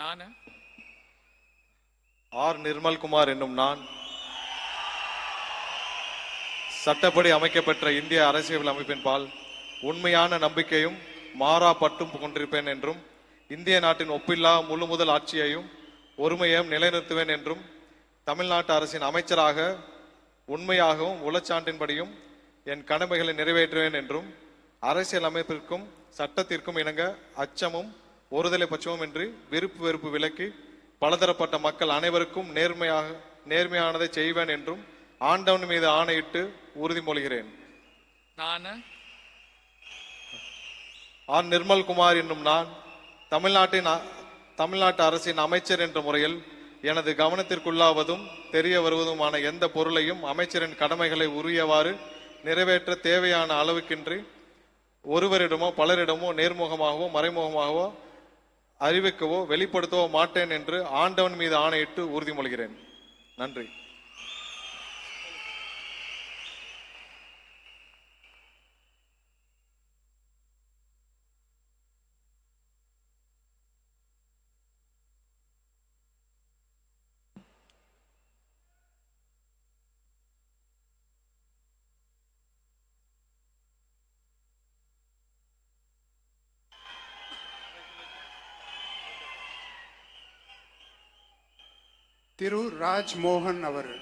நான் ஆர் நிர்மல்குமார் என்னும் நான் சட்டப்படி அமைக்கப்பெற்ற இந்திய அரசியல் அமைப்பின் பால் உண்மையான நம்பிக்கையும் மாறா பட்டும் கொண்டிருப்பேன் என்றும் இந்திய நாட்டின் ஒப்பில்லா முழு முதல் ஆட்சியையும் ஒருமையையும் நிலைநிறுத்துவேன் என்றும் தமிழ்நாட்டு அரசின் அமைச்சராக உண்மையாகவும் உளச்சான்றின்படியும் என் கடமைகளை நிறைவேற்றுவேன் என்றும் அரசியல் அமைப்பிற்கும் சட்டத்திற்கும் இணங்க அச்சமும் ஒருதலை பட்சமும் இன்றி விருப்பு வெறுப்பு விலக்கி பலதரப்பட்ட மக்கள் அனைவருக்கும் நேர்மையானதை செய்வேன் என்றும் ஆண்டவன் மீது ஆணையிட்டு உறுதிமொழிகிறேன். நான் ஆர் நிர்மல்குமார் என்னும் நான் தமிழ்நாட்டு அரசின் அமைச்சர் என்ற முறையில் எனது கவனத்திற்குள்ளாவதும் தெரிய வருவதுமான எந்த பொருளையும் அமைச்சரின் கடமைகளை உரியவாறு நிறைவேற்ற தேவையான அளவுக்கின்றி ஒருவரிடமோ பலரிடமோ நேர்முகமாகவோ மறைமுகமாகவோ அறிவிக்கவோ வெளிப்படுத்தவோ மாட்டேன் என்று ஆண்டவன் மீது ஆணையிட்டு உறுதிமொழிகிறேன். நன்றி. திரு ராஜ் மோகன் அவர்கள்.